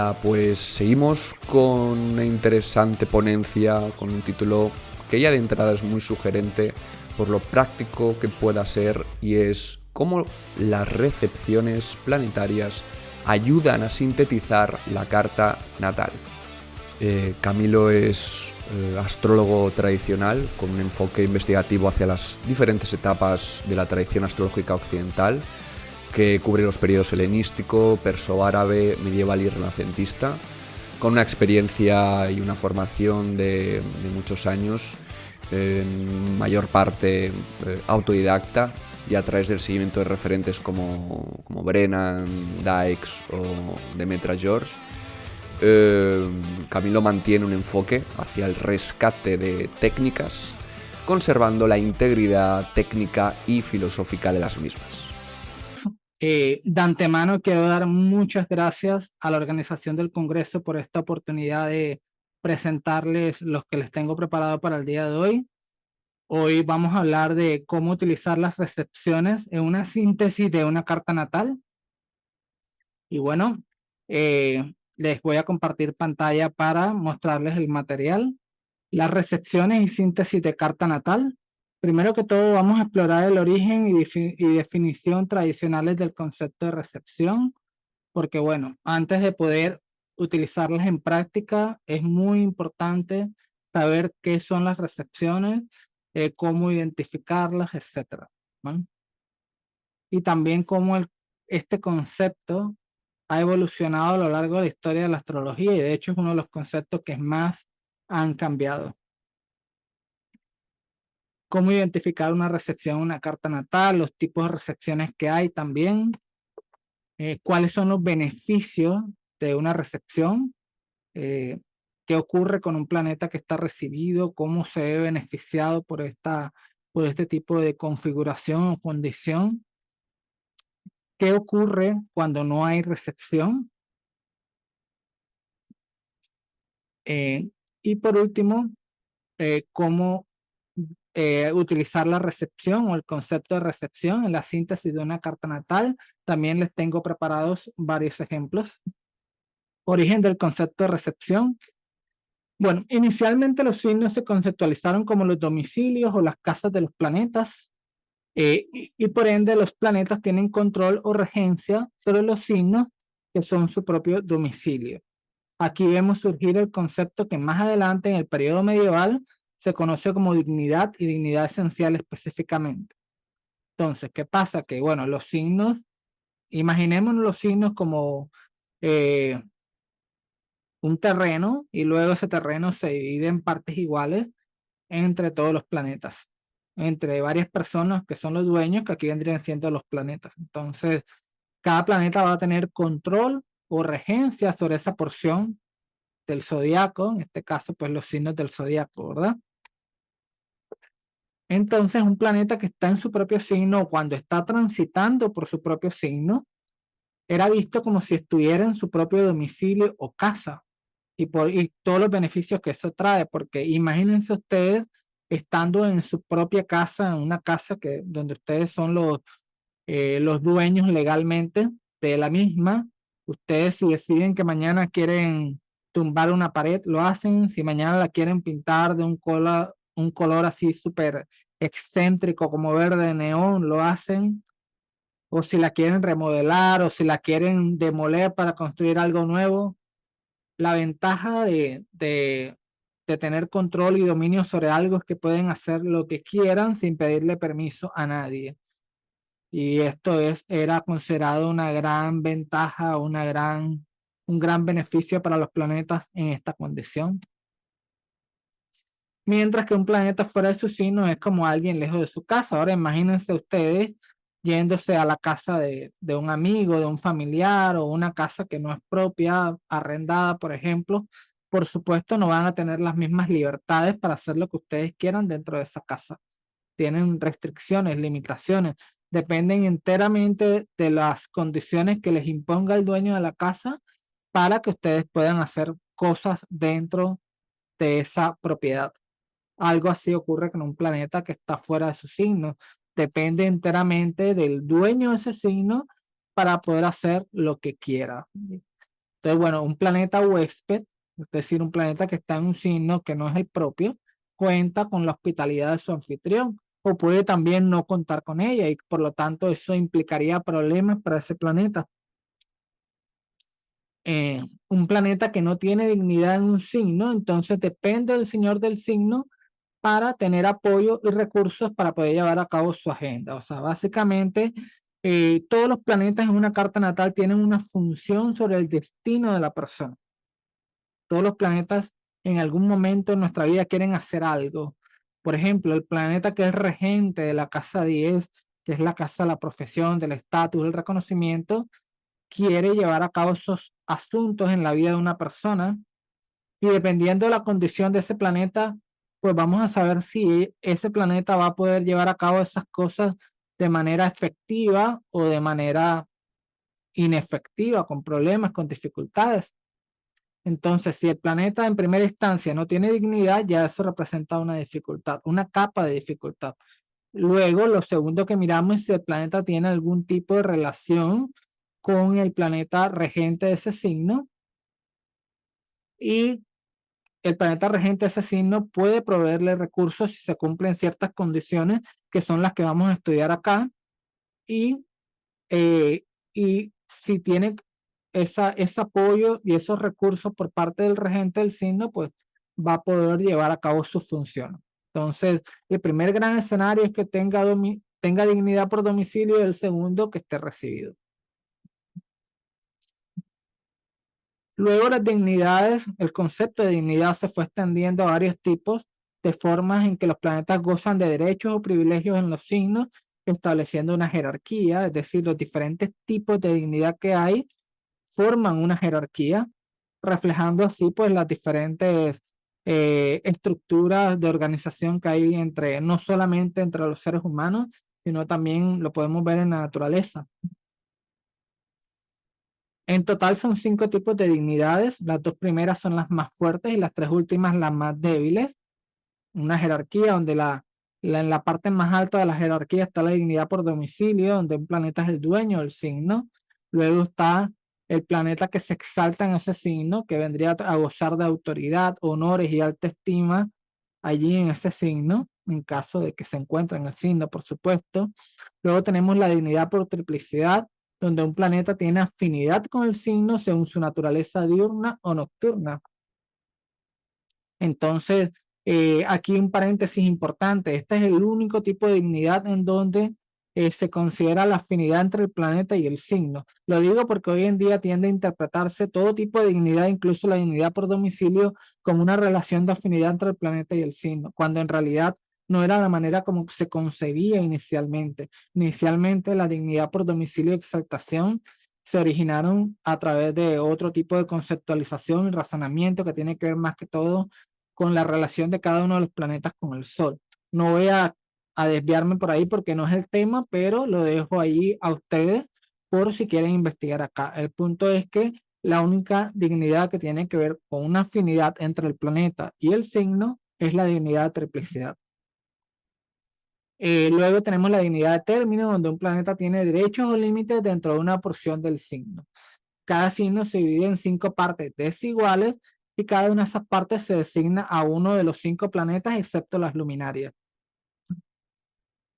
Hola, pues seguimos con una interesante ponencia con un título que ya de entrada es muy sugerente por lo práctico que pueda ser, y es cómo las recepciones planetarias ayudan a sintetizar la carta natal. Camilo es astrólogo tradicional con un enfoque investigativo hacia las diferentes etapas de la tradición astrológica occidental, que cubre los periodos helenístico, perso-árabe, medieval y renacentista, con una experiencia y una formación de muchos años, en mayor parte autodidacta, y a través del seguimiento de referentes como Brennan, Dykes o Demetra George. Camilo mantiene un enfoque hacia el rescate de técnicas, conservando la integridad técnica y filosófica de las mismas. De antemano quiero dar muchas gracias a la organización del Congreso por esta oportunidad de presentarles los que les tengo preparado para el día de hoy. Hoy vamos a hablar de cómo utilizar las recepciones en una síntesis de una carta natal. Y bueno, les voy a compartir pantalla para mostrarles el material. Las recepciones y síntesis de carta natal. Primero que todo, vamos a explorar el origen y definición tradicionales del concepto de recepción, porque bueno, antes de poder utilizarlas en práctica, es muy importante saber qué son las recepciones, cómo identificarlas, etcétera, ¿no? Y también cómo este concepto ha evolucionado a lo largo de la historia de la astrología, y de hecho es uno de los conceptos que más han cambiado. Cómo identificar una recepción en una carta natal, los tipos de recepciones que hay también, cuáles son los beneficios de una recepción, qué ocurre con un planeta que está recibido, cómo se ve beneficiado por este tipo de configuración o condición, qué ocurre cuando no hay recepción, y por último, cómo utilizar la recepción o el concepto de recepción en la síntesis de una carta natal. También les tengo preparados varios ejemplos. Origen del concepto de recepción. Bueno, inicialmente los signos se conceptualizaron como los domicilios o las casas de los planetas, y por ende los planetas tienen control o regencia sobre los signos que son su propio domicilio. Aquí vemos surgir el concepto que más adelante en el periodo medieval se conoce como dignidad y dignidad esencial específicamente. Entonces, ¿qué pasa? Que bueno, los signos, imaginemos los signos como eh, un terreno, y luego ese terreno se divide en partes iguales entre todos los planetas, entre varias personas que son los dueños, que aquí vendrían siendo los planetas. Entonces, cada planeta va a tener control o regencia sobre esa porción del zodiaco, en este caso, pues los signos del zodiaco, ¿verdad? Entonces, un planeta que está en su propio signo o cuando está transitando por su propio signo, era visto como si estuviera en su propio domicilio o casa, y todos los beneficios que eso trae, porque imagínense ustedes estando en su propia casa, en una casa donde ustedes son los dueños legalmente de la misma. Ustedes, si deciden que mañana quieren tumbar una pared, lo hacen. Si mañana la quieren pintar de un color así súper excéntrico como verde neón, lo hacen. O si la quieren remodelar o si la quieren demoler para construir algo nuevo. La ventaja de tener control y dominio sobre algo es que pueden hacer lo que quieran sin pedirle permiso a nadie. Y esto era considerado una gran ventaja, un gran beneficio para los planetas en esta condición. Mientras que un planeta fuera de su signo es como alguien lejos de su casa. Ahora imagínense ustedes yéndose a la casa de un amigo, de un familiar, o una casa que no es propia, arrendada, por ejemplo. Por supuesto, no van a tener las mismas libertades para hacer lo que ustedes quieran dentro de esa casa. Tienen restricciones, limitaciones, dependen enteramente de las condiciones que les imponga el dueño de la casa para que ustedes puedan hacer cosas dentro de esa propiedad. Algo así ocurre con un planeta que está fuera de su signo. Depende enteramente del dueño de ese signo para poder hacer lo que quiera. Entonces, bueno, un planeta huésped, es decir, un planeta que está en un signo que no es el propio, cuenta con la hospitalidad de su anfitrión o puede también no contar con ella y por lo tanto eso implicaría problemas para ese planeta. Un planeta que no tiene dignidad en un signo, entonces depende del señor del signo para tener apoyo y recursos para poder llevar a cabo su agenda. O sea, básicamente todos los planetas en una carta natal tienen una función sobre el destino de la persona. Todos los planetas en algún momento en nuestra vida quieren hacer algo. Por ejemplo, el planeta que es regente de la casa 10, que es la casa de la profesión, del estatus, del reconocimiento, quiere llevar a cabo esos asuntos en la vida de una persona y dependiendo de la condición de ese planeta, pues vamos a saber si ese planeta va a poder llevar a cabo esas cosas de manera efectiva o de manera inefectiva, con problemas, con dificultades. Entonces, si el planeta en primera instancia no tiene dignidad, ya eso representa una dificultad, una capa de dificultad. Luego, lo segundo que miramos es si el planeta tiene algún tipo de relación con el planeta regente de ese signo y el planeta regente de ese signo puede proveerle recursos si se cumplen ciertas condiciones que son las que vamos a estudiar acá y, eh, y si tiene ese apoyo y esos recursos por parte del regente del signo, pues va a poder llevar a cabo su función. Entonces, el primer gran escenario es que tenga dignidad por domicilio y el segundo que esté recibido. Luego las dignidades, el concepto de dignidad se fue extendiendo a varios tipos de formas en que los planetas gozan de derechos o privilegios en los signos, estableciendo una jerarquía, es decir, los diferentes tipos de dignidad que hay forman una jerarquía, reflejando así pues las diferentes estructuras de organización que hay entre, no solamente entre los seres humanos, sino también lo podemos ver en la naturaleza. En total son 5 tipos de dignidades, las 2 primeras son las más fuertes y las 3 últimas las más débiles. Una jerarquía donde en la parte más alta de la jerarquía está la dignidad por domicilio, donde un planeta es el dueño del signo. Luego está el planeta que se exalta en ese signo, que vendría a gozar de autoridad, honores y alta estima allí en ese signo, en caso de que se encuentre en el signo, por supuesto. Luego tenemos la dignidad por triplicidad, donde un planeta tiene afinidad con el signo según su naturaleza diurna o nocturna. Entonces, aquí un paréntesis importante, este es el único tipo de dignidad en donde se considera la afinidad entre el planeta y el signo. Lo digo porque hoy en día tiende a interpretarse todo tipo de dignidad, incluso la dignidad por domicilio, como una relación de afinidad entre el planeta y el signo, cuando en realidad no era la manera como se concebía inicialmente. Inicialmente la dignidad por domicilio y exaltación se originaron a través de otro tipo de conceptualización y razonamiento que tiene que ver más que todo con la relación de cada uno de los planetas con el Sol. No voy a desviarme por ahí porque no es el tema, pero lo dejo ahí a ustedes por si quieren investigar acá. El punto es que la única dignidad que tiene que ver con una afinidad entre el planeta y el signo es la dignidad de triplicidad. Luego tenemos la dignidad de término, donde un planeta tiene derechos o límites dentro de una porción del signo. Cada signo se divide en 5 partes desiguales y cada una de esas partes se designa a uno de los 5 planetas excepto las luminarias.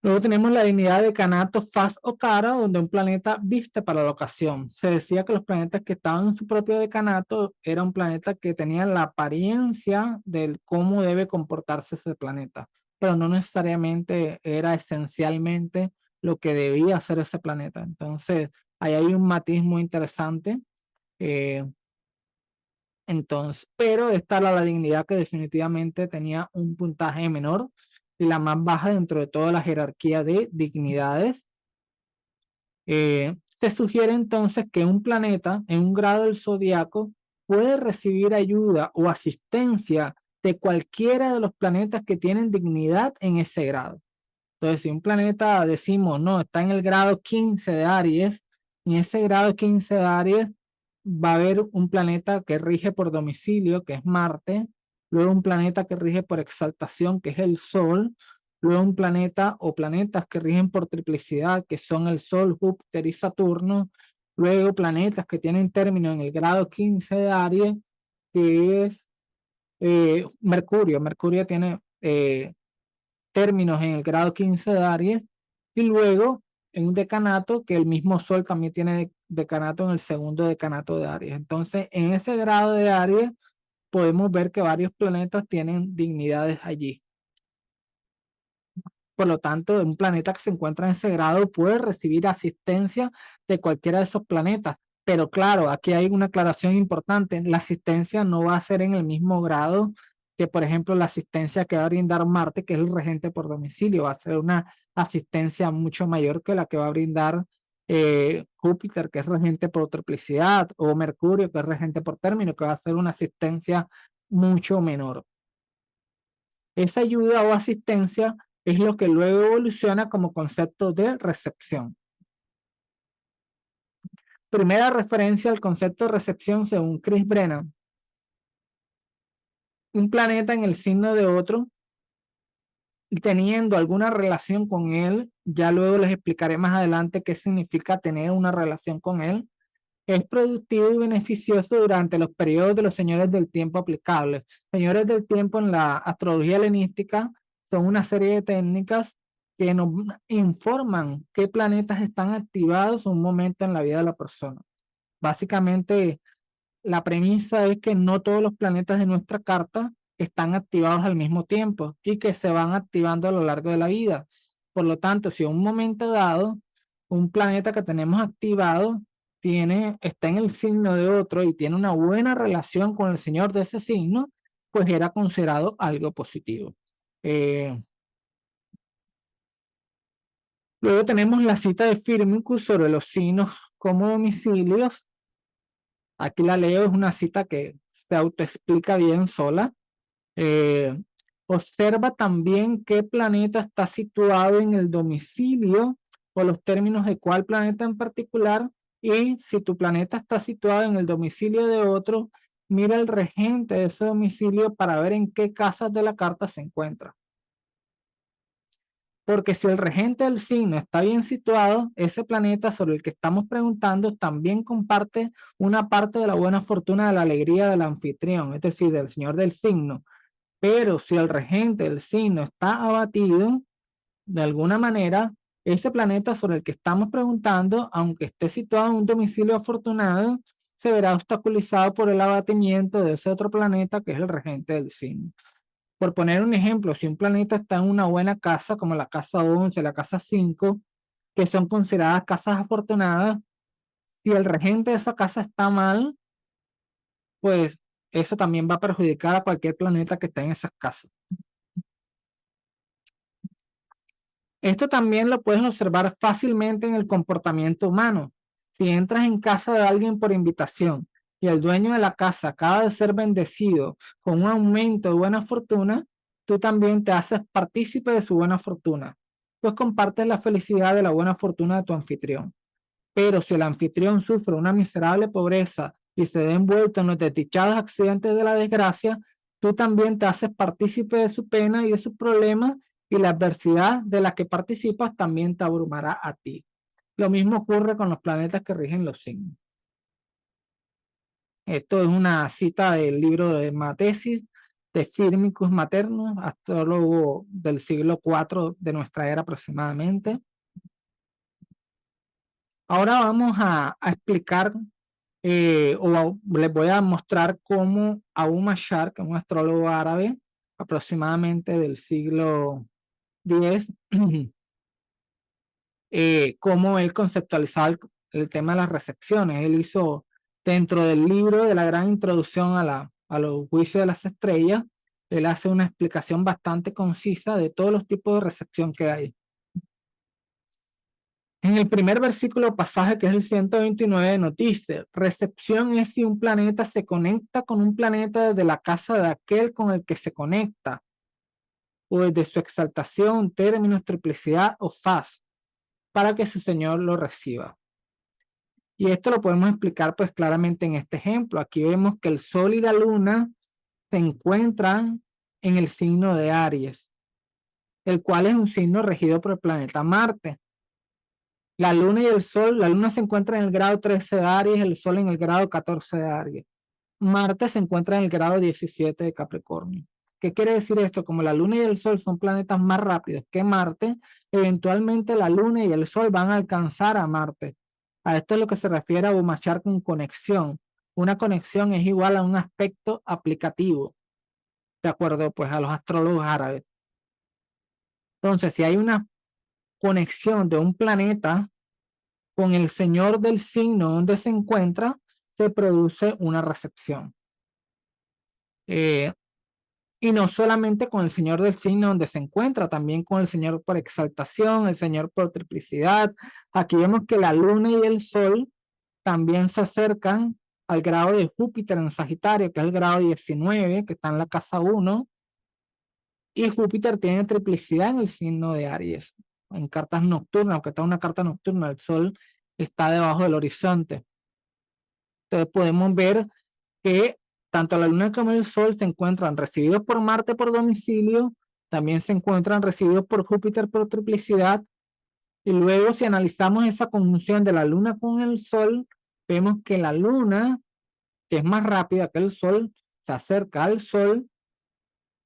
Luego tenemos la dignidad de Canato, faz o cara, donde un planeta viste para la ocasión. Se decía que los planetas que estaban en su propio decanato era un planeta que tenía la apariencia de cómo debe comportarse ese planeta, pero no necesariamente era esencialmente lo que debía hacer ese planeta. Entonces, ahí hay un matiz muy interesante. Eh, entonces, pero esta era la dignidad que definitivamente tenía un puntaje menor y la más baja dentro de toda la jerarquía de dignidades. Se sugiere entonces que un planeta en un grado del zodiaco puede recibir ayuda o asistencia de cualquiera de los planetas que tienen dignidad en ese grado. Entonces, si un planeta decimos, no, está en el grado 15 de Aries, en ese grado 15 de Aries va a haber un planeta que rige por domicilio, que es Marte, luego un planeta que rige por exaltación, que es el Sol, luego un planeta o planetas que rigen por triplicidad, que son el Sol, Júpiter y Saturno, Luego planetas que tienen término en el grado 15 de Aries, que es Mercurio. Mercurio tiene términos en el grado 15 de Aries, y luego en un decanato que el mismo Sol también tiene decanato en el segundo decanato de Aries. Entonces, en ese grado de Aries podemos ver que varios planetas tienen dignidades allí. Por lo tanto, un planeta que se encuentra en ese grado puede recibir asistencia de cualquiera de esos planetas. Pero claro, aquí hay una aclaración importante. La asistencia no va a ser en el mismo grado que, por ejemplo, la asistencia que va a brindar Marte, que es el regente por domicilio. Va a ser una asistencia mucho mayor que la que va a brindar Júpiter, que es regente por triplicidad, o Mercurio, que es regente por término, que va a ser una asistencia mucho menor. Esa ayuda o asistencia es lo que luego evoluciona como concepto de recepción. Primera referencia al concepto de recepción según Chris Brennan. Un planeta en el signo de otro, teniendo alguna relación con él, ya luego les explicaré más adelante qué significa tener una relación con él, es productivo y beneficioso durante los periodos de los señores del tiempo aplicables. Señores del tiempo en la astrología helenística son una serie de técnicas que nos informan qué planetas están activados en un momento en la vida de la persona. Básicamente, la premisa es que no todos los planetas de nuestra carta están activados al mismo tiempo y que se van activando a lo largo de la vida. Por lo tanto, si en un momento dado un planeta que tenemos activado está en el signo de otro y tiene una buena relación con el señor de ese signo, pues era considerado algo positivo. Luego tenemos la cita de Firmicus sobre los signos como domicilios. Aquí la leo, es una cita que se autoexplica bien sola. Eh, Observa también qué planeta está situado en el domicilio o los términos de cuál planeta en particular, y si tu planeta está situado en el domicilio de otro, mira el regente de ese domicilio para ver en qué casas de la carta se encuentra. Porque si el regente del signo está bien situado, ese planeta sobre el que estamos preguntando también comparte una parte de la buena fortuna, de la alegría del anfitrión, es decir, del señor del signo. Pero si el regente del signo está abatido, de alguna manera, ese planeta sobre el que estamos preguntando, aunque esté situado en un domicilio afortunado, se verá obstaculizado por el abatimiento de ese otro planeta que es el regente del signo. Por poner un ejemplo, si un planeta está en una buena casa, como la casa 11, la casa 5, que son consideradas casas afortunadas, si el regente de esa casa está mal, pues eso también va a perjudicar a cualquier planeta que esté en esas casas. Esto también lo puedes observar fácilmente en el comportamiento humano. Si entras en casa de alguien por invitación y el dueño de la casa acaba de ser bendecido con un aumento de buena fortuna, tú también te haces partícipe de su buena fortuna, pues compartes la felicidad de la buena fortuna de tu anfitrión. Pero si el anfitrión sufre una miserable pobreza y se ve envuelto en los desdichados accidentes de la desgracia, tú también te haces partícipe de su pena y de sus problemas, y la adversidad de la que participas también te abrumará a ti. Lo mismo ocurre con los planetas que rigen los signos. Esto es una cita del libro de Matesis de Firmicus Maternus, astrólogo del siglo IV de nuestra era aproximadamente. Ahora vamos a explicar les voy a mostrar cómo Abu Mashar, que es un astrólogo árabe aproximadamente del siglo X, cómo él conceptualizaba el tema de las recepciones. Él hizo dentro del libro de la gran introducción a los juicios de las estrellas, él hace una explicación bastante concisa de todos los tipos de recepción que hay. En el primer versículo pasaje, que es el 129, nos dice: recepción es si un planeta se conecta con un planeta desde la casa de aquel con el que se conecta, o desde su exaltación, términos, triplicidad o faz, para que su Señor lo reciba. Y esto lo podemos explicar pues claramente en este ejemplo. Aquí vemos que el Sol y la Luna se encuentran en el signo de Aries, el cual es un signo regido por el planeta Marte. La luna y el sol, la luna se encuentra en el grado 13 de Aries, el sol en el grado 14 de Aries. Marte se encuentra en el grado 17 de Capricornio. ¿Qué quiere decir esto? Como la luna y el sol son planetas más rápidos que Marte, eventualmente la luna y el sol van a alcanzar a Marte. A esto es lo que se refiere a Umachar con conexión. Una conexión es igual a un aspecto aplicativo, de acuerdo pues a los astrólogos árabes. Entonces, si hay una conexión de un planeta con el señor del signo donde se encuentra, se produce una recepción. Y no solamente con el señor del signo donde se encuentra, también con el señor por exaltación, el señor por triplicidad. Aquí vemos que la luna y el sol también se acercan al grado de Júpiter en Sagitario, que es el grado 19, que está en la casa 1, y Júpiter tiene triplicidad en el signo de Aries. En cartas nocturnas, aunque está una carta nocturna, el sol está debajo del horizonte. Entonces podemos ver que tanto la luna como el sol se encuentran recibidos por Marte por domicilio, también se encuentran recibidos por Júpiter por triplicidad, y luego si analizamos esa conjunción de la luna con el sol, vemos que la luna, que es más rápida que el sol, se acerca al sol,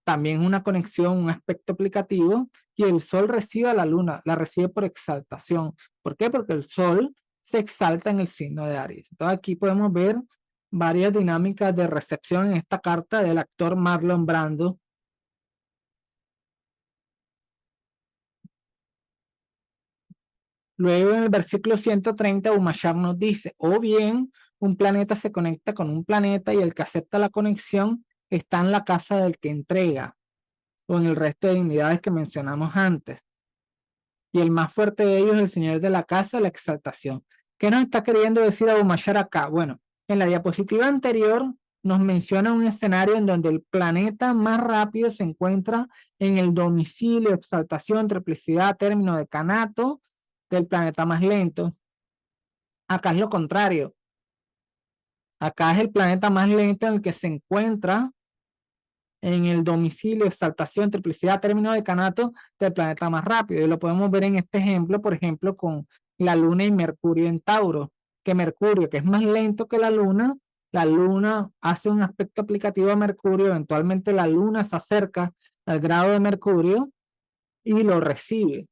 también una conexión, un aspecto aplicativo, y el sol recibe a la luna, la recibe por exaltación. ¿Por qué? Porque el sol se exalta en el signo de Aries. Entonces aquí podemos ver varias dinámicas de recepción en esta carta del actor Marlon Brando. Luego en el versículo 130, Umashar nos dice, o bien un planeta se conecta con un planeta y el que acepta la conexión está en la casa del que entrega, o en el resto de dignidades que mencionamos antes. Y el más fuerte de ellos es el señor de la casa, la exaltación. ¿Qué nos está queriendo decir Abumashar acá? Bueno, en la diapositiva anterior nos menciona un escenario en donde el planeta más rápido se encuentra en el domicilio, exaltación, triplicidad, término, decanato del planeta más lento. Acá es lo contrario. Acá es el planeta más lento en el que se encuentra en el domicilio, exaltación, triplicidad, término, decanato del planeta más rápido. Y lo podemos ver en este ejemplo, por ejemplo, con la Luna y Mercurio en Tauro, que Mercurio, que es más lento que la Luna hace un aspecto aplicativo a Mercurio, eventualmente la Luna se acerca al grado de Mercurio y lo recibe.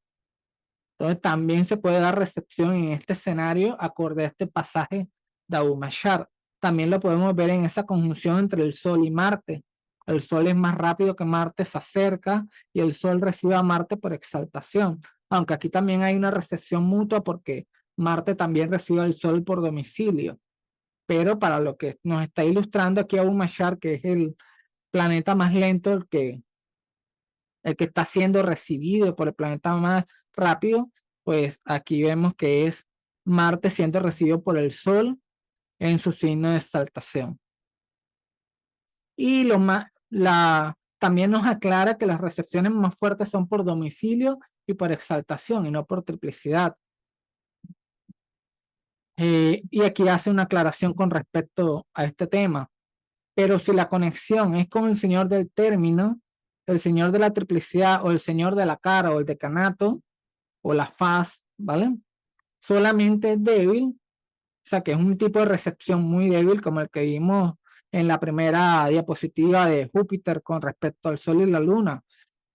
Entonces también se puede dar recepción en este escenario acorde a este pasaje de Aumashar. También lo podemos ver en esa conjunción entre el Sol y Marte. El Sol es más rápido que Marte, se acerca y el Sol recibe a Marte por exaltación. Aunque aquí también hay una recepción mutua porque Marte también recibe al Sol por domicilio. Pero para lo que nos está ilustrando aquí Aumashar, que es el planeta más lento, el que está siendo recibido por el planeta más rápido, pues aquí vemos que es Marte siendo recibido por el Sol en su signo de exaltación. Y también nos aclara que las recepciones más fuertes son por domicilio y por exaltación y no por triplicidad. Y aquí hace una aclaración con respecto a este tema. Pero si la conexión es con el señor del término, el señor de la triplicidad o el señor de la cara o el decanato o la faz, ¿vale? Solamente es débil, o sea que es un tipo de recepción muy débil como el que vimos en la primera diapositiva de Júpiter con respecto al Sol y la Luna.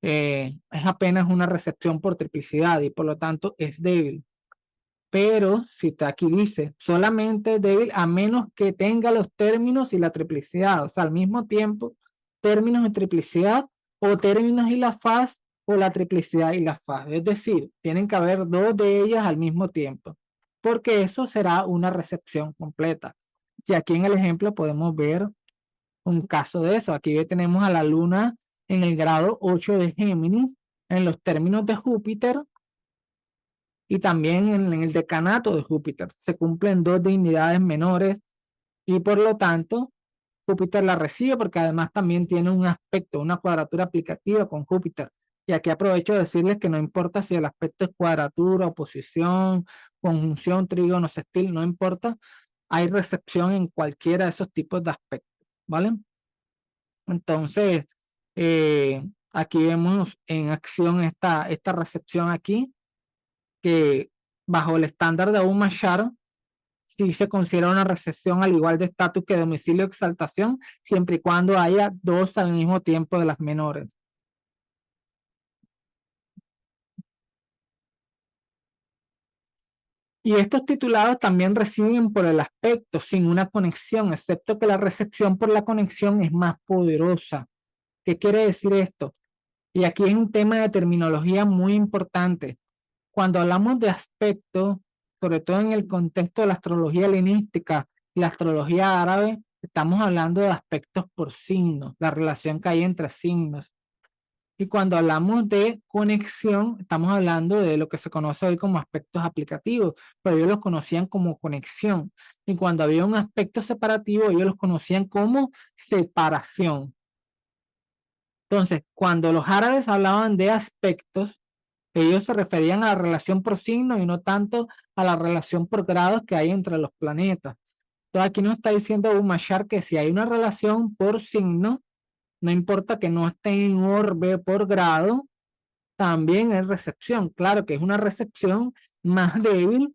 Es apenas una recepción por triplicidad y por lo tanto es débil. Pero si aquí dice solamente es débil a menos que tenga los términos y la triplicidad, o sea, al mismo tiempo, términos y triplicidad, o términos y la faz, o la triplicidad y la faz. Es decir, tienen que haber dos de ellas al mismo tiempo, porque eso será una recepción completa. Y aquí en el ejemplo podemos ver un caso de eso. Aquí tenemos a la luna en el grado 8 de Géminis, en los términos de Júpiter, y también en el decanato de Júpiter. Se cumplen dos dignidades menores y por lo tanto Júpiter la recibe porque además también tiene un aspecto, una cuadratura aplicativa con Júpiter. Y aquí aprovecho de decirles que no importa si el aspecto es cuadratura, oposición, conjunción, trígono, sextil, no importa. Hay recepción en cualquiera de esos tipos de aspectos, ¿vale? Entonces, aquí vemos en acción esta recepción aquí, que bajo el estándar de Abu-Mashar, sí se considera una recesión al igual de estatus que domicilio de exaltación, siempre y cuando haya dos al mismo tiempo de las menores. Y estos titulados también reciben por el aspecto, sin una conexión, excepto que la recepción por la conexión es más poderosa. ¿Qué quiere decir esto? Y aquí es un tema de terminología muy importante. Cuando hablamos de aspecto, sobre todo en el contexto de la astrología helenística y la astrología árabe, estamos hablando de aspectos por signos, la relación que hay entre signos. Y cuando hablamos de conexión, estamos hablando de lo que se conoce hoy como aspectos aplicativos, pero ellos los conocían como conexión. Y cuando había un aspecto separativo, ellos los conocían como separación. Entonces, cuando los árabes hablaban de aspectos, ellos se referían a la relación por signo y no tanto a la relación por grados que hay entre los planetas. Entonces, aquí nos está diciendo Umashar que si hay una relación por signo, no importa que no esté en orbe por grado, también es recepción. Claro que es una recepción más débil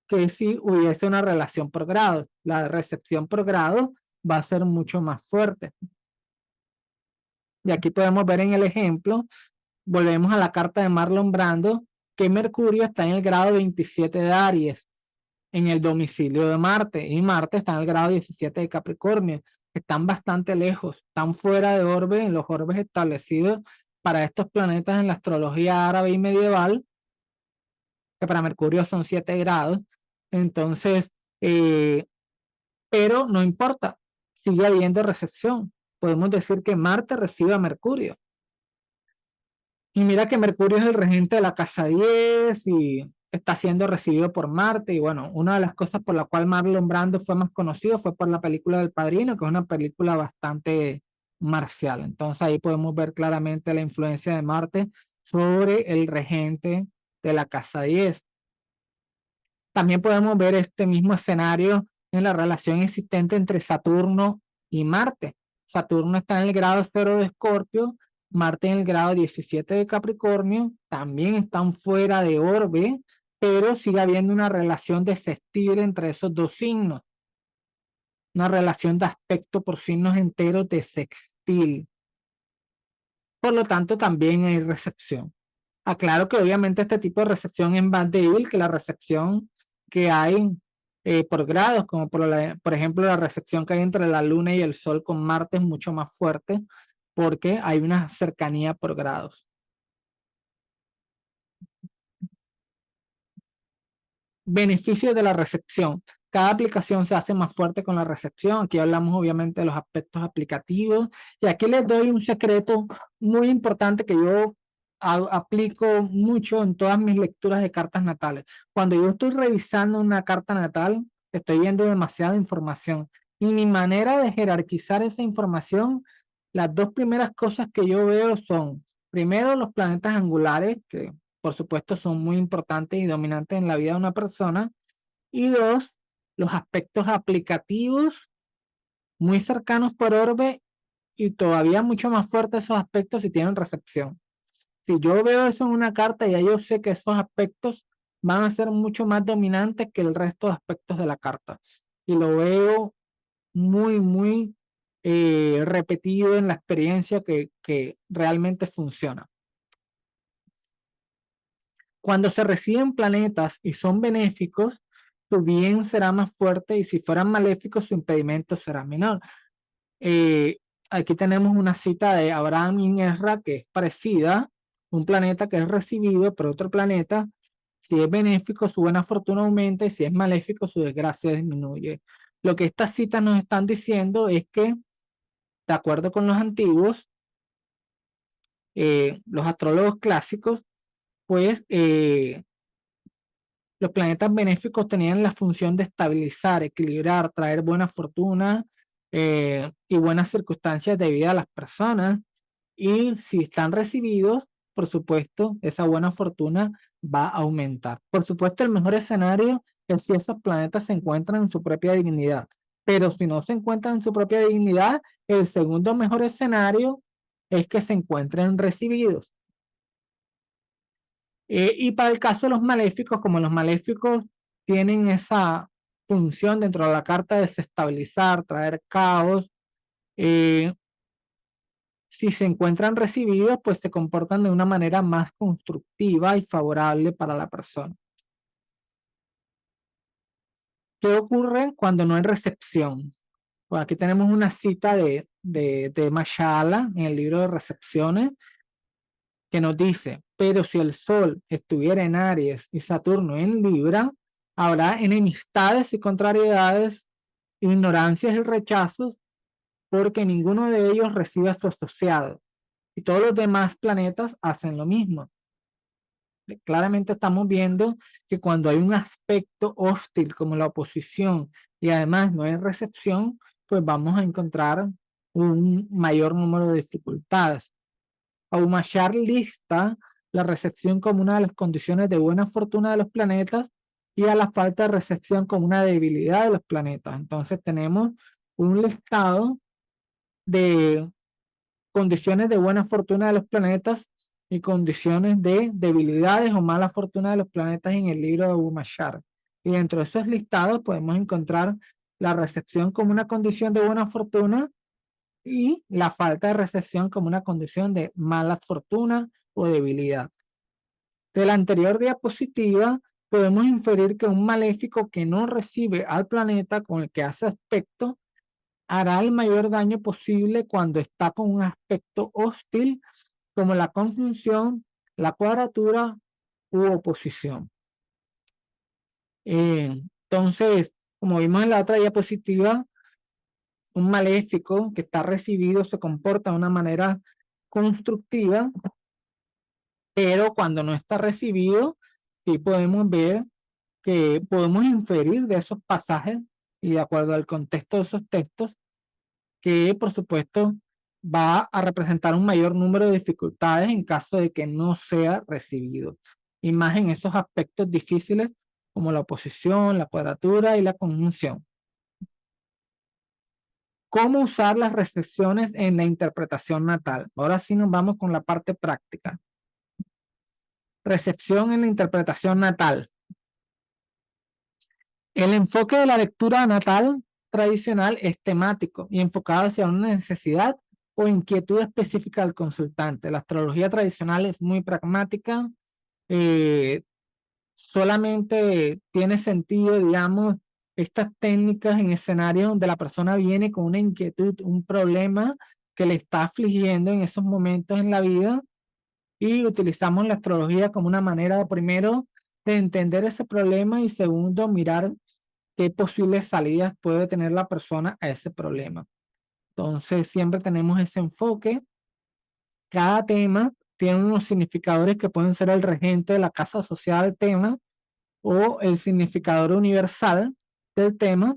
que si hubiese una relación por grado. La recepción por grado va a ser mucho más fuerte. Y aquí podemos ver en el ejemplo, volvemos a la carta de Marlon Brando, que Mercurio está en el grado 27 de Aries, en el domicilio de Marte, y Marte está en el grado 17 de Capricornio. Están bastante lejos, están fuera de orbe, en los orbes establecidos para estos planetas en la astrología árabe y medieval, que para Mercurio son 7 grados. Entonces, eh, pero no importa, sigue habiendo recepción. Podemos decir que Marte recibe a Mercurio. Y mira que Mercurio es el regente de la casa 10 y está siendo recibido por Marte. Y bueno, una de las cosas por la cual Marlon Brando fue más conocido fue por la película del Padrino, que es una película bastante marcial. Entonces ahí podemos ver claramente la influencia de Marte sobre el regente de la casa 10. También podemos ver este mismo escenario en la relación existente entre Saturno y Marte. Saturno está en el grado 0 de Escorpio, Marte en el grado 17 de Capricornio, también están fuera de orbe, pero sigue habiendo una relación de sextil entre esos dos signos, una relación de aspecto por signos enteros de sextil. Por lo tanto, también hay recepción. Aclaro que obviamente este tipo de recepción es más débil que la recepción que hay por grados, como por ejemplo la recepción que hay entre la Luna y el Sol con Marte es mucho más fuerte porque hay una cercanía por grados. Beneficios de la recepción. Cada aplicación se hace más fuerte con la recepción. Aquí hablamos obviamente de los aspectos aplicativos. Y aquí les doy un secreto muy importante que yo aplico mucho en todas mis lecturas de cartas natales. Cuando yo estoy revisando una carta natal, estoy viendo demasiada información. Y mi manera de jerarquizar esa información, las dos primeras cosas que yo veo son, primero, los planetas angulares, que por supuesto son muy importantes y dominantes en la vida de una persona. Y dos, los aspectos aplicativos muy cercanos por orbe y todavía mucho más fuertes esos aspectos si tienen recepción. Si yo veo eso en una carta, ya yo sé que esos aspectos van a ser mucho más dominantes que el resto de aspectos de la carta. Y lo veo muy repetido en la experiencia que realmente funciona. Cuando se reciben planetas y son benéficos, su bien será más fuerte y si fueran maléficos, su impedimento será menor. Eh, Aquí tenemos una cita de Abraham Ingerra que es parecida, un planeta que es recibido por otro planeta, si es benéfico, su buena fortuna aumenta y si es maléfico, su desgracia disminuye. Lo que estas citas nos están diciendo es que, de acuerdo con los antiguos, los astrólogos clásicos, pues los planetas benéficos tenían la función de estabilizar, equilibrar, traer buena fortuna y buenas circunstancias de vida a las personas. Y si están recibidos, por supuesto, esa buena fortuna va a aumentar. Por supuesto, el mejor escenario es si esos planetas se encuentran en su propia dignidad. Pero si no se encuentran en su propia dignidad, el segundo mejor escenario es que se encuentren recibidos. Y para el caso de los maléficos, como los maléficos tienen esa función dentro de la carta de desestabilizar, traer caos, eh, si se encuentran recibidos, pues se comportan de una manera más constructiva y favorable para la persona. ¿Qué ocurre cuando no hay recepción? Pues aquí tenemos una cita de Mashala en el libro de recepciones que nos dice, pero si el Sol estuviera en Aries y Saturno en Libra, habrá enemistades y contrariedades, ignorancias y rechazos, porque ninguno de ellos recibe a su asociado. Y todos los demás planetas hacen lo mismo. Claramente estamos viendo que cuando hay un aspecto hostil como la oposición y además no hay recepción, pues vamos a encontrar un mayor número de dificultades. Aumachar lista la recepción como una de las condiciones de buena fortuna de los planetas y a la falta de recepción como una debilidad de los planetas. Entonces tenemos un listado de condiciones de buena fortuna de los planetas y condiciones de debilidades o mala fortuna de los planetas en el libro de Aumachar. Y dentro de esos listados podemos encontrar la recepción como una condición de buena fortuna y la falta de recepción como una condición de mala fortuna o debilidad. De la anterior diapositiva podemos inferir que un maléfico que no recibe al planeta con el que hace aspecto hará el mayor daño posible cuando está con un aspecto hostil como la conjunción, la cuadratura u oposición. Entonces, como vimos en la otra diapositiva, un maléfico que está recibido se comporta de una manera constructiva, pero cuando no está recibido, sí podemos ver que podemos inferir de esos pasajes y de acuerdo al contexto de esos textos, que por supuesto va a representar un mayor número de dificultades en caso de que no sea recibido. Y más en esos aspectos difíciles como la oposición, la cuadratura y la conjunción. ¿Cómo usar las recepciones en la interpretación natal? Ahora sí nos vamos con la parte práctica. Recepción en la interpretación natal. El enfoque de la lectura natal tradicional es temático y enfocado hacia una necesidad o inquietud específica del consultante. La astrología tradicional es muy pragmática, solamente tiene sentido, digamos, estas técnicas en escenarios donde la persona viene con una inquietud, un problema que le está afligiendo en esos momentos en la vida y utilizamos la astrología como una manera, primero, de entender ese problema y segundo, mirar qué posibles salidas puede tener la persona a ese problema. Entonces, siempre tenemos ese enfoque. Cada tema tiene unos significadores que pueden ser el regente de la casa asociada al tema o el significador universal del tema.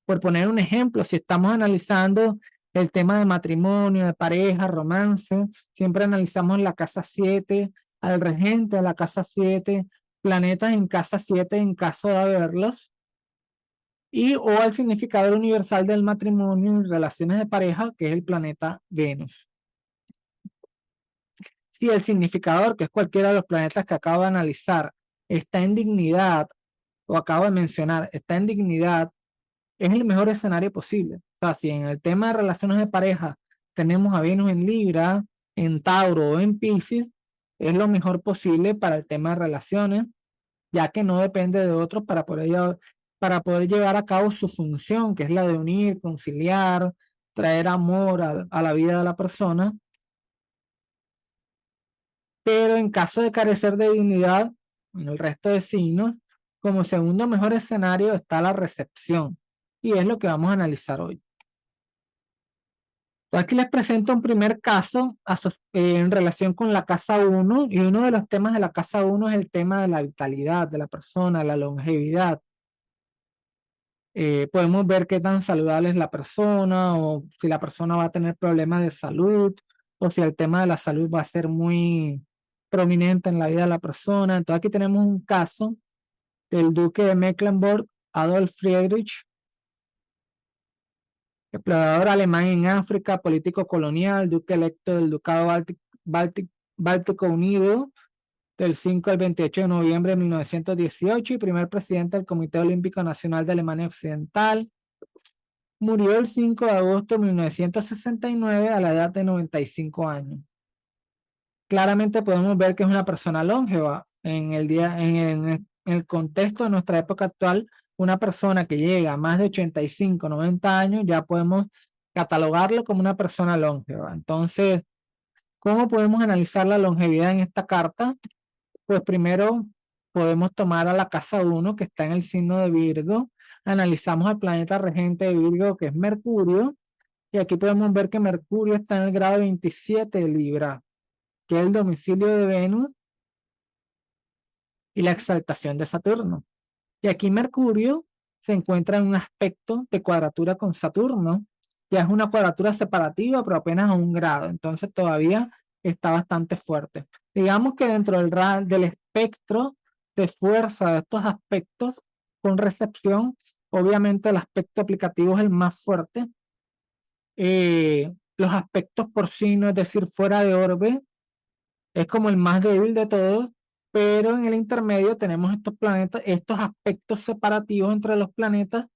Por poner un ejemplo, si estamos analizando el tema de matrimonio, de pareja, romance, siempre analizamos la casa 7, al regente de la casa 7, planetas en casa 7 en caso de haberlos, y o al significador universal del matrimonio y relaciones de pareja, que es el planeta Venus. Si el significador, que es cualquiera de los planetas que acabo de analizar, está en dignidad, o acabo de mencionar, está en dignidad, es el mejor escenario posible. O sea, si en el tema de relaciones de pareja tenemos a Venus en Libra, en Tauro o en Piscis, es lo mejor posible para el tema de relaciones, ya que no depende de otros para poder llevar a cabo su función, que es la de unir, conciliar, traer amor a la vida de la persona. Pero en caso de carecer de dignidad, en el resto de signos, como segundo mejor escenario está la recepción. Y es lo que vamos a analizar hoy. Aquí les presento un primer caso en relación con la casa 1 y uno de los temas de la casa 1 es el tema de la vitalidad de la persona, la longevidad. Podemos ver qué tan saludable es la persona o si la persona va a tener problemas de salud o si el tema de la salud va a ser muy prominente en la vida de la persona. Entonces aquí tenemos un caso del duque de Mecklenburg, Adolf Friedrich, explorador alemán en África, político colonial, duque electo del Ducado Báltico Unido, del 5 al 28 de noviembre de 1918 y primer presidente del Comité Olímpico Nacional de Alemania Occidental. Murió el 5 de agosto de 1969 a la edad de 95 años. Claramente podemos ver que es una persona longeva. En el contexto de nuestra época actual, una persona que llega a más de 85, 90 años, ya podemos catalogarlo como una persona longeva. Entonces, ¿cómo podemos analizar la longevidad en esta carta? Pues primero podemos tomar a la casa 1 que está en el signo de Virgo. Analizamos al planeta regente de Virgo, que es Mercurio, y aquí podemos ver que Mercurio está en el grado 27 de Libra, que es el domicilio de Venus y la exaltación de Saturno. Y aquí Mercurio se encuentra en un aspecto de cuadratura con Saturno, ya es una cuadratura separativa, pero apenas a 1 grado, entonces todavía está bastante fuerte. Digamos que dentro del espectro de fuerza de estos aspectos con recepción, obviamente el aspecto aplicativo es el más fuerte. Los aspectos por signo, es decir, fuera de orbe, es como el más débil de todos, pero en el intermedio tenemos estos planetas, estos aspectos separativos entre los planetas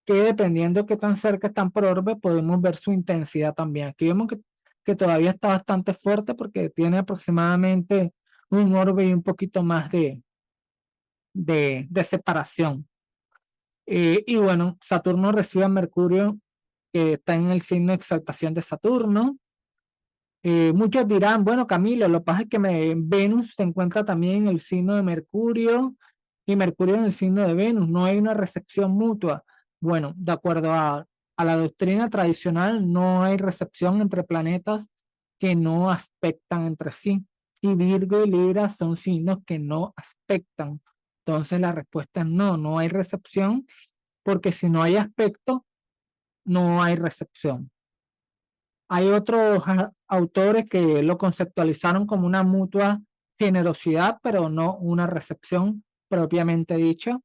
que dependiendo de qué tan cerca están por orbe, podemos ver su intensidad también. Aquí vemos que todavía está bastante fuerte porque tiene aproximadamente un orbe y un poquito más de separación. Y bueno, Saturno recibe a Mercurio, que está en el signo de exaltación de Saturno. Muchos dirán, bueno, Camilo, lo que pasa es que Venus se encuentra también en el signo de Mercurio y Mercurio en el signo de Venus, no hay una recepción mutua. Bueno, de acuerdo a la doctrina tradicional, no hay recepción entre planetas que no aspectan entre sí. Y Virgo y Libra son signos que no aspectan. Entonces la respuesta es no, no hay recepción, porque si no hay aspecto, no hay recepción. Hay otros autores que lo conceptualizaron como una mutua generosidad, pero no una recepción propiamente dicha.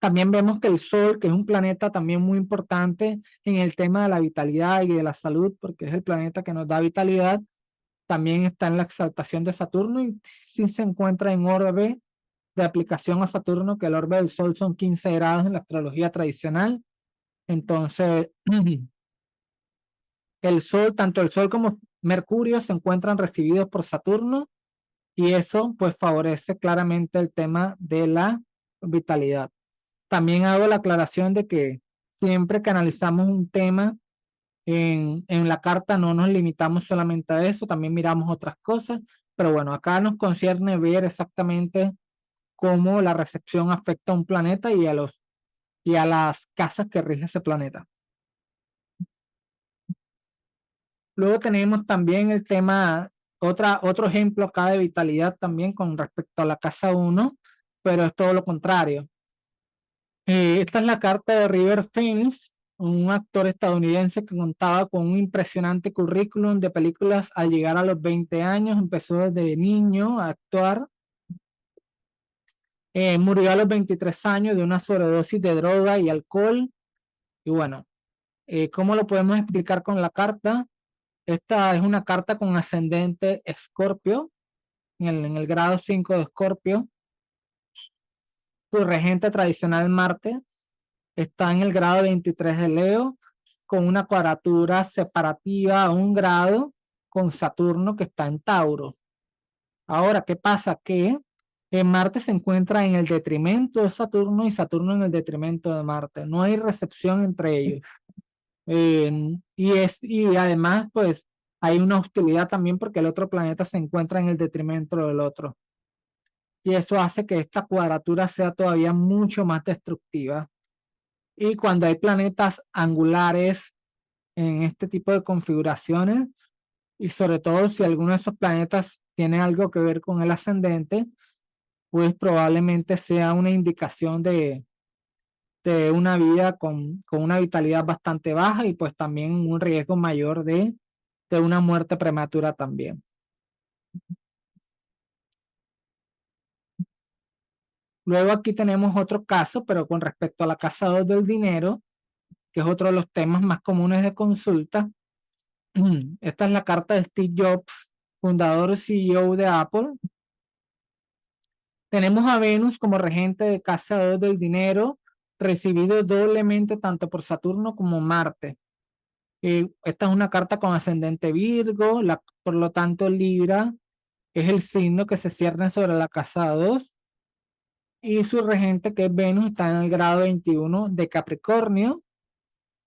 También vemos que el Sol, que es un planeta también muy importante en el tema de la vitalidad y de la salud, porque es el planeta que nos da vitalidad, también está en la exaltación de Saturno y sí se encuentra en orbe de aplicación a Saturno, que el orbe del Sol son 15 grados en la astrología tradicional. Entonces, el Sol, tanto el Sol como Mercurio se encuentran recibidos por Saturno y eso pues favorece claramente el tema de la vitalidad. También hago la aclaración de que siempre que analizamos un tema en la carta no nos limitamos solamente a eso, también miramos otras cosas, pero bueno, acá nos concierne ver exactamente cómo la recepción afecta a un planeta y a las casas que rige ese planeta. Luego tenemos también el tema, otro ejemplo acá de vitalidad también con respecto a la casa 1, pero es todo lo contrario. Esta es la carta de River Phoenix, un actor estadounidense que contaba con un impresionante currículum de películas al llegar a los 20 años, empezó desde niño a actuar. Murió a los 23 años de una sobredosis de droga y alcohol. Y bueno, ¿cómo lo podemos explicar con la carta? Esta es una carta con ascendente Escorpio, en el grado 5 de Escorpio. Su regente tradicional Marte está en el grado 23 de Leo, con una cuadratura separativa a 1 grado con Saturno que está en Tauro. Ahora, ¿qué pasa? Que Marte se encuentra en el detrimento de Saturno y Saturno en el detrimento de Marte. No hay recepción entre ellos. Y además, pues, hay una hostilidad también porque el otro planeta se encuentra en el detrimento del otro. Y eso hace que esta cuadratura sea todavía mucho más destructiva. Y cuando hay planetas angulares en este tipo de configuraciones, y sobre todo si alguno de esos planetas tiene algo que ver con el ascendente, pues probablemente sea una indicación de una vida con una vitalidad bastante baja y pues también un riesgo mayor de una muerte prematura también. Luego aquí tenemos otro caso, pero con respecto a la casa 2 del dinero, que es otro de los temas más comunes de consulta. Esta es la carta de Steve Jobs, fundador CEO de Apple. Tenemos a Venus como regente de casa 2 del dinero, recibido doblemente tanto por Saturno como Marte. Esta es una carta con ascendente Virgo, por lo tanto Libra es el signo que se cierne sobre la casa 2 y su regente, que es Venus, está en el grado 21 de Capricornio.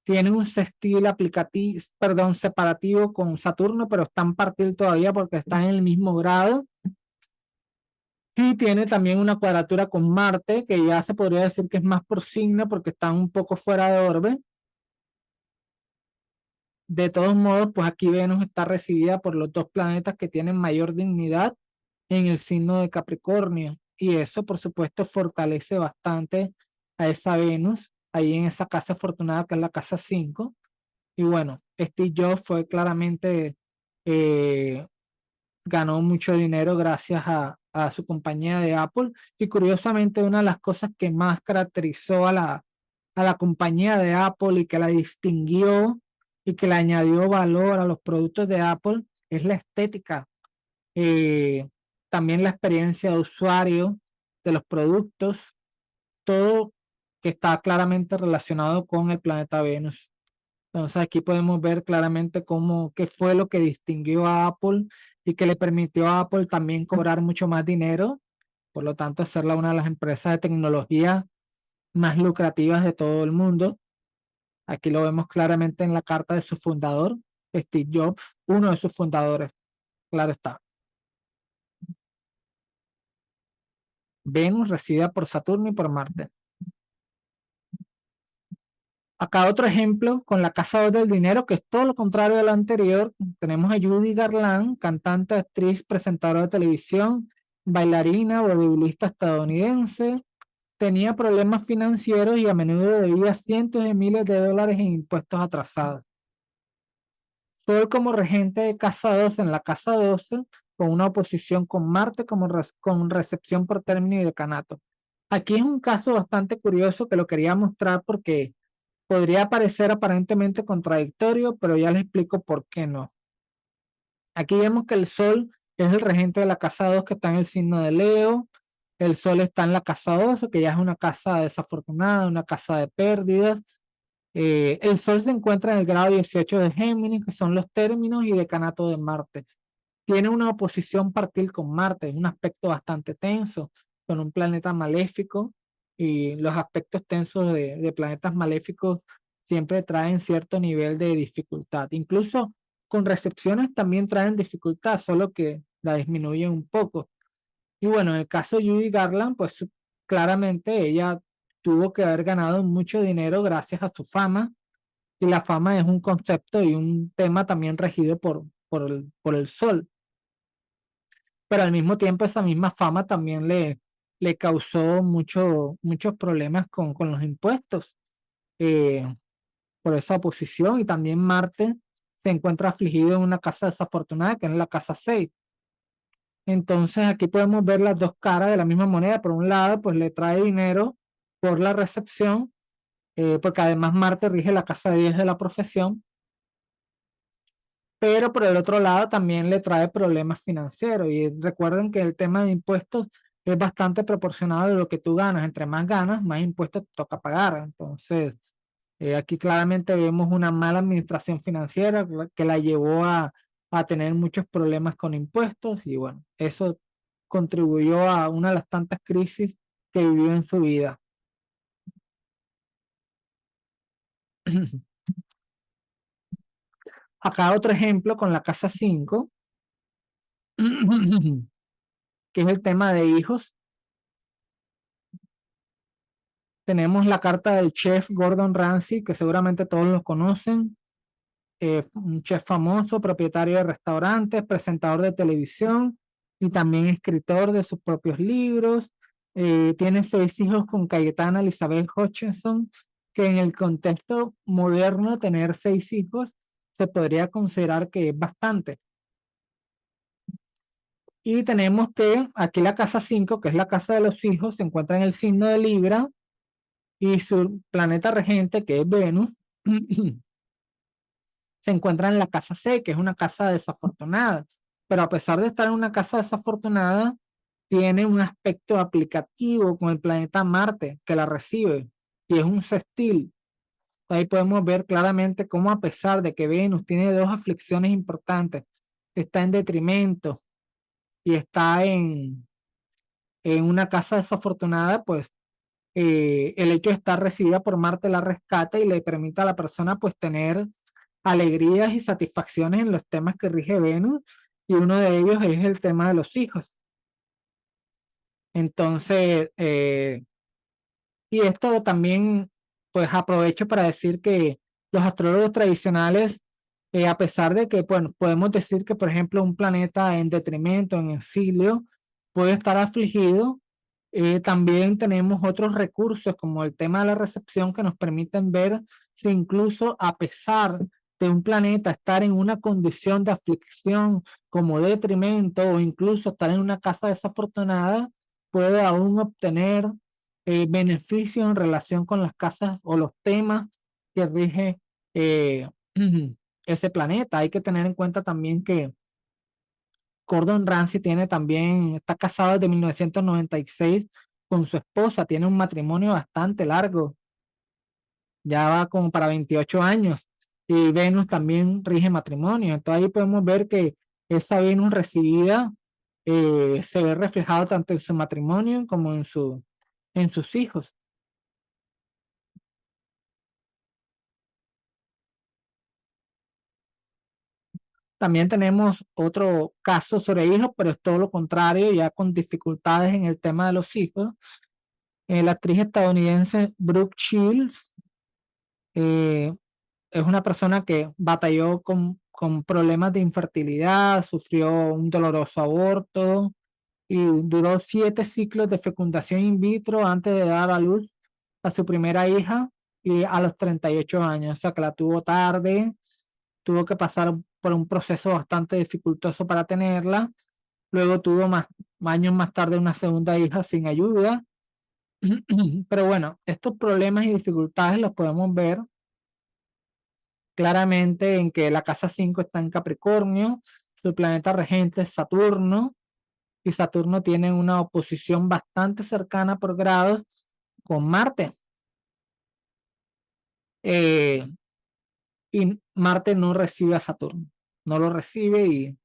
Tiene un sextil aplicativo, perdón, separativo con Saturno, pero están partidos todavía porque están en el mismo grado. Y tiene también una cuadratura con Marte, que ya se podría decir que es más por signo porque están un poco fuera de orbe. De todos modos, pues aquí Venus está recibida por los dos planetas que tienen mayor dignidad en el signo de Capricornio. Y eso, por supuesto, fortalece bastante a esa Venus, ahí en esa casa afortunada que es la casa 5. Y bueno, Steve Jobs fue claramente, eh, ganó mucho dinero gracias a su compañía de Apple. Y curiosamente, una de las cosas que más caracterizó a la compañía de Apple y que la distinguió y que le añadió valor a los productos de Apple es la estética. eh, También la experiencia de usuario de los productos, todo que está claramente relacionado con el planeta Venus. Entonces aquí podemos ver claramente qué fue lo que distinguió a Apple y que le permitió a Apple también cobrar mucho más dinero, por lo tanto hacerla una de las empresas de tecnología más lucrativas de todo el mundo. Aquí lo vemos claramente en la carta de su fundador, Steve Jobs, uno de sus fundadores, claro está. Venus recibida por Saturno y por Marte. Acá otro ejemplo con la Casa 2 del Dinero, que es todo lo contrario de lo anterior. Tenemos a Judy Garland, cantante, actriz, presentadora de televisión, bailarina, voleibolista estadounidense. Tenía problemas financieros y a menudo debía cientos de miles de dólares en impuestos atrasados. Sol como regente de Casa 12 en la Casa 12, con una oposición con Marte con recepción por término y decanato. Aquí es un caso bastante curioso que lo quería mostrar porque podría parecer aparentemente contradictorio, pero ya les explico por qué no. Aquí vemos que el Sol es el regente de la casa 2 que está en el signo de Leo. El Sol está en la casa 12, que ya es una casa desafortunada, una casa de pérdidas. El Sol se encuentra en el grado 18 de Géminis, que son los términos y decanato de Marte. Tiene una oposición partil con Marte, un aspecto bastante tenso, con un planeta maléfico, y los aspectos tensos de planetas maléficos siempre traen cierto nivel de dificultad. Incluso con recepciones también traen dificultad, solo que la disminuyen un poco. Y bueno, en el caso de Judy Garland, pues claramente ella tuvo que haber ganado mucho dinero gracias a su fama, y la fama es un concepto y un tema también regido por el sol, pero al mismo tiempo esa misma fama también le causó muchos problemas con los impuestos, eh, por esa oposición. Y también Marte se encuentra afligido en una casa desafortunada, que es la casa 6. Entonces aquí podemos ver las dos caras de la misma moneda. Por un lado, pues le trae dinero por la recepción, porque además Marte rige la casa 10 de la profesión, pero por el otro lado también le trae problemas financieros. Y recuerden que el tema de impuestos es bastante proporcionado de lo que tú ganas. Entre más ganas, más impuestos te toca pagar. Entonces, aquí claramente vemos una mala administración financiera que la llevó a tener muchos problemas con impuestos, y bueno, eso contribuyó a una de las tantas crisis que vivió en su vida. Acá otro ejemplo con la casa 5, que es el tema de hijos. Tenemos la carta del chef Gordon Ramsay, que seguramente todos lo conocen. Un chef famoso, propietario de restaurantes, presentador de televisión y también escritor de sus propios libros. Tiene 6 hijos con Cayetana Elizabeth Hutchinson, que en el contexto moderno tener 6 hijos se podría considerar que es bastante. Y tenemos que aquí la casa 5, que es la casa de los hijos, se encuentra en el signo de Libra, y su planeta regente, que es Venus, se encuentra en la casa C, que es una casa desafortunada. pero a pesar de estar en una casa desafortunada, tiene un aspecto aplicativo con el planeta Marte que la recibe y es un sextil. Ahí podemos ver claramente cómo a pesar de que Venus tiene dos aflicciones importantes, está en detrimento y está en una casa desafortunada, pues el hecho de estar recibida por Marte la rescata y le permite a la persona pues tener alegrías y satisfacciones en los temas que rige Venus y uno de ellos es el tema de los hijos. Entonces, y esto también, pues aprovecho para decir que los astrólogos tradicionales, a pesar de que, bueno, podemos decir que, por ejemplo, un planeta en detrimento, en exilio, puede estar afligido, también tenemos otros recursos como el tema de la recepción que nos permiten ver si incluso a pesar de un planeta estar en una condición de aflicción como detrimento o incluso estar en una casa desafortunada, puede aún obtener beneficios en relación con las casas o los temas que rige eh, ese planeta. Hay que tener en cuenta también que Gordon Ramsay tiene también, está casado desde 1996 con su esposa, tiene un matrimonio bastante largo, ya va como para 28 años, y Venus también rige matrimonio. Entonces ahí podemos ver que esa Venus recibida se ve reflejado tanto en su matrimonio como en sus hijos. También tenemos otro caso sobre hijos, pero es todo lo contrario, ya con dificultades en el tema de los hijos. La actriz estadounidense Brooke Shields eh, es una persona que batalló con problemas de infertilidad, sufrió un doloroso aborto y duró 7 ciclos de fecundación in vitro antes de dar a luz a su primera hija y a los 38 años, o sea que la tuvo tarde, tuvo que pasar por un proceso bastante dificultoso para tenerla, luego tuvo años más tarde una segunda hija sin ayuda, pero bueno, estos problemas y dificultades los podemos ver claramente en que la casa 5 está en Capricornio, su planeta regente es Saturno, y Saturno tiene una oposición bastante cercana por grados con Marte. Eh, y Marte no recibe a Saturno, no lo recibe y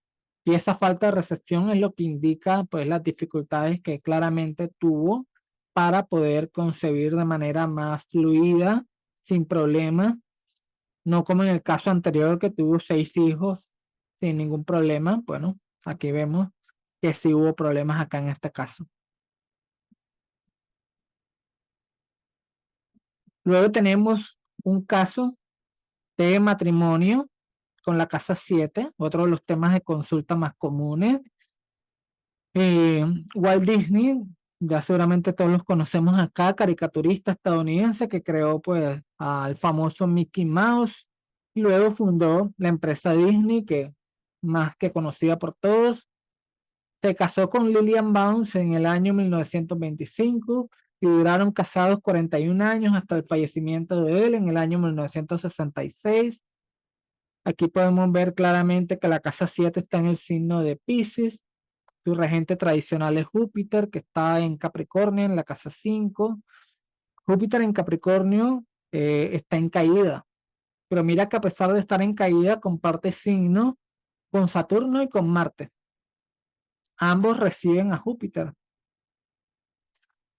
esa falta de recepción es lo que indica pues las dificultades que claramente tuvo para poder concebir de manera más fluida, sin problemas, no como en el caso anterior que tuvo 6 hijos sin ningún problema. Bueno, aquí vemos que sí hubo problemas acá en este caso. Luego tenemos un caso de matrimonio con la casa 7, otro de los temas de consulta más comunes. Eh, Walt Disney, ya seguramente todos los conocemos acá, caricaturista estadounidense que creó pues al famoso Mickey Mouse y luego fundó la empresa Disney, que más que conocida por todos. Se casó con Lillian Bounce en el año 1925 y duraron casados 41 años hasta el fallecimiento de él en el año 1966. Aquí podemos ver claramente que la casa 7 está en el signo de Piscis. Su regente tradicional es Júpiter, que está en Capricornio, en la casa 5. Júpiter en Capricornio está en caída, pero mira que a pesar de estar en caída, comparte signo con Saturno y con Marte. Ambos reciben a Júpiter.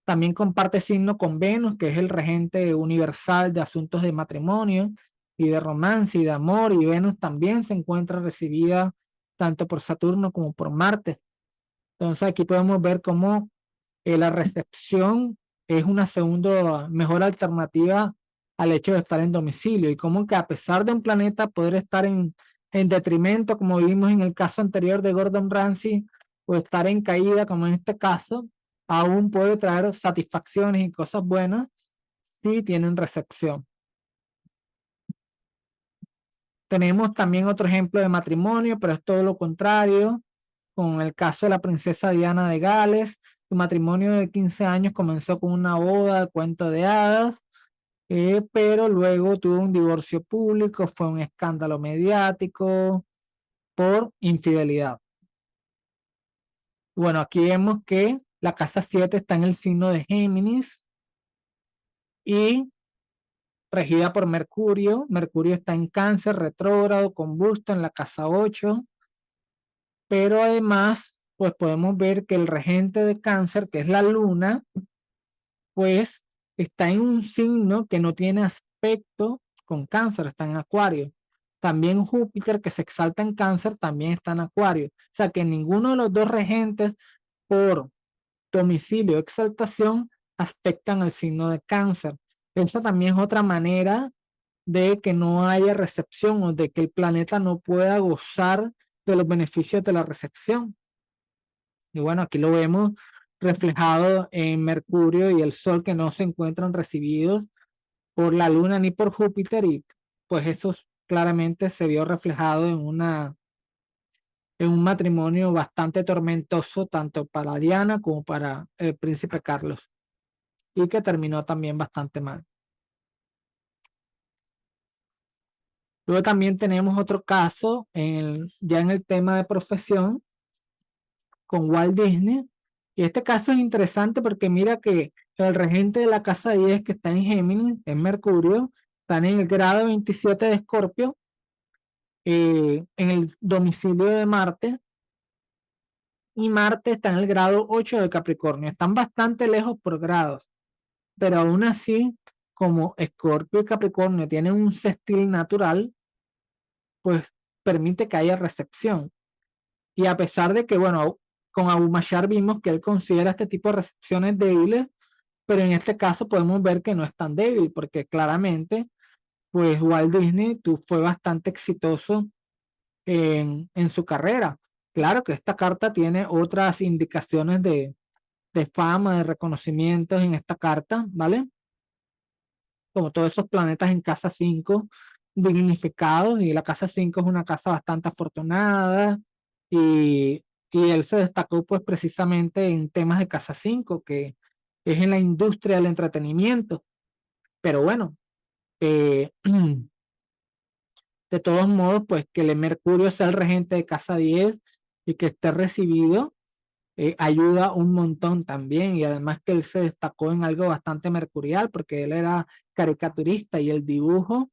También comparte signo con Venus, que es el regente universal de asuntos de matrimonio y de romance y de amor, y Venus también se encuentra recibida tanto por Saturno como por Marte. Entonces aquí podemos ver cómo la recepción es una segunda mejor alternativa al hecho de estar en domicilio y cómo que a pesar de un planeta poder estar en detrimento, como vimos en el caso anterior de Gordon Ramsay, o estar en caída, como en este caso, aún puede traer satisfacciones y cosas buenas si tienen recepción. Tenemos también otro ejemplo de matrimonio, pero es todo lo contrario, con el caso de la princesa Diana de Gales. Su matrimonio de 15 años comenzó con una boda de cuento de hadas, pero luego tuvo un divorcio público, fue un escándalo mediático por infidelidad. Bueno, aquí vemos que la casa 7 está en el signo de Géminis y regida por Mercurio. Mercurio está en Cáncer, retrógrado, combusto en la casa 8, pero además, pues podemos ver que el regente de Cáncer, que es la Luna, pues está en un signo que no tiene aspecto con Cáncer, está en Acuario. También Júpiter, que se exalta en Cáncer, también está en Acuario. O sea que ninguno de los dos regentes por domicilio o exaltación aspectan al signo de Cáncer. Esa también es otra manera de que no haya recepción o de que el planeta no pueda gozar de los beneficios de la recepción. Y bueno, aquí lo vemos reflejado en Mercurio y el Sol, que no se encuentran recibidos por la Luna ni por Júpiter, y pues eso claramente se vio reflejado en un matrimonio bastante tormentoso tanto para Diana como para el príncipe Carlos, y que terminó también bastante mal. Luego también tenemos otro caso ya en el tema de profesión con Walt Disney. Y este caso es interesante porque mira que el regente de la casa 10, que está en Géminis, es Mercurio, está en el grado 27 de Escorpio, en el domicilio de Marte, y Marte está en el grado 8 de Capricornio. Están bastante lejos por grados, pero aún así, como Escorpio y Capricornio tienen un sextil natural, pues permite que haya recepción. Y a pesar de que, bueno, con Abu Mashar vimos que él considera este tipo de recepciones débiles, pero en este caso podemos ver que no es tan débil, porque claramente, pues Walt Disney fue bastante exitoso en su carrera. Claro que esta carta tiene otras indicaciones de fama, de reconocimientos en esta carta, ¿vale? Como todos esos planetas en casa 5 dignificados, y la casa 5 es una casa bastante afortunada, y, y él se destacó pues precisamente en temas de casa 5, que es en la industria del entretenimiento. Pero bueno, eh, de todos modos, pues que el Mercurio sea el regente de casa 10 y que esté recibido, ayuda un montón también, y además que él se destacó en algo bastante mercurial porque él era caricaturista, y el dibujo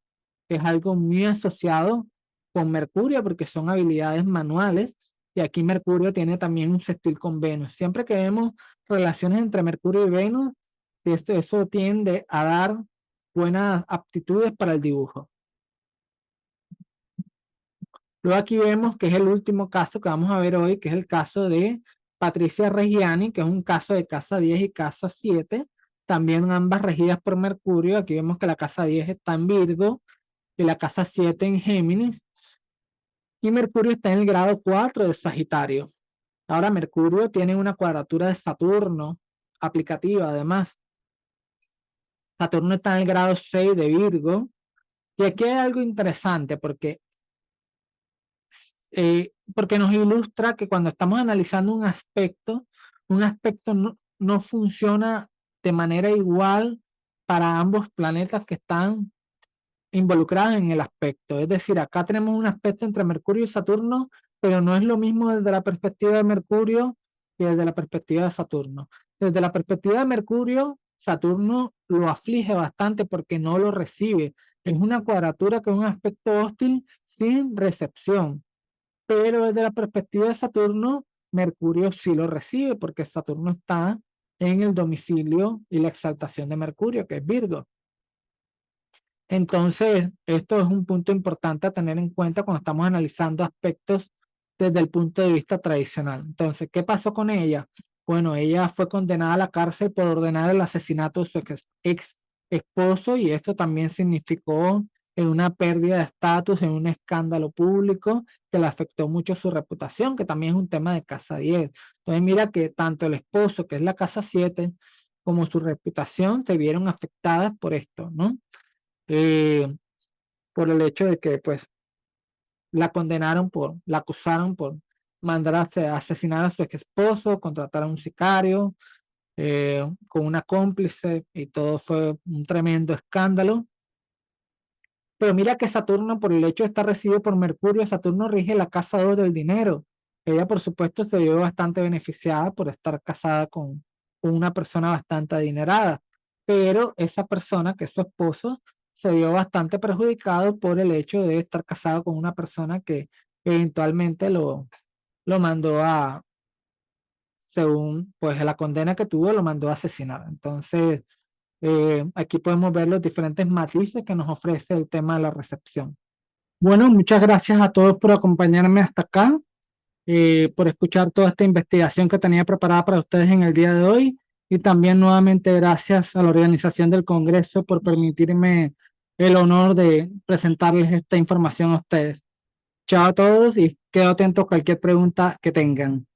es algo muy asociado con Mercurio porque son habilidades manuales, y aquí Mercurio tiene también un sextil con Venus. Siempre que vemos relaciones entre Mercurio y Venus, eso tiende a dar buenas aptitudes para el dibujo. Luego aquí vemos que es el último caso que vamos a ver hoy, que es el caso de Patricia Reggiani, que es un caso de casa 10 y casa 7, también ambas regidas por Mercurio. Aquí vemos que la casa 10 está en Virgo y la casa 7 en Géminis, y Mercurio está en el grado 4 de Sagitario. Ahora Mercurio tiene una cuadratura de Saturno aplicativa además. Saturno está en el grado 6 de Virgo, y aquí hay algo interesante porque nos ilustra que cuando estamos analizando un aspecto no funciona de manera igual para ambos planetas que están involucrados en el aspecto. Es decir, acá tenemos un aspecto entre Mercurio y Saturno, pero no es lo mismo desde la perspectiva de Mercurio que desde la perspectiva de Saturno. Desde la perspectiva de Mercurio, Saturno lo aflige bastante porque no lo recibe. Es una cuadratura que es un aspecto hostil sin recepción. Pero desde la perspectiva de Saturno, Mercurio sí lo recibe porque Saturno está en el domicilio y la exaltación de Mercurio, que es Virgo. Entonces, esto es un punto importante a tener en cuenta cuando estamos analizando aspectos desde el punto de vista tradicional. Entonces, ¿qué pasó con ella? Bueno, ella fue condenada a la cárcel por ordenar el asesinato de su ex esposo, y esto también significó en una pérdida de estatus, en un escándalo público que le afectó mucho su reputación, que también es un tema de casa 10. Entonces, mira que tanto el esposo, que es la casa 7, como su reputación se vieron afectadas por esto, ¿no? eh, por el hecho de que pues la acusaron por mandar a asesinar a su ex esposo, contratar a un sicario, con una cómplice, y todo fue un tremendo escándalo. Pero mira que Saturno, por el hecho de estar recibido por Mercurio, Saturno rige la casa 2 del dinero, Ella, por supuesto, se vio bastante beneficiada por estar casada con una persona bastante adinerada, pero esa persona, que es su esposo, se vio bastante perjudicado por el hecho de estar casado con una persona que eventualmente lo mandó a, según pues la condena que tuvo, lo mandó a asesinar. Entonces, aquí podemos ver los diferentes matices que nos ofrece el tema de la recepción. Bueno, muchas gracias a todos por acompañarme hasta acá, por escuchar toda esta investigación que tenía preparada para ustedes en el día de hoy, y también nuevamente gracias a la organización del Congreso por permitirme el honor de presentarles esta información a ustedes. Chao a todos y quedo atento a cualquier pregunta que tengan.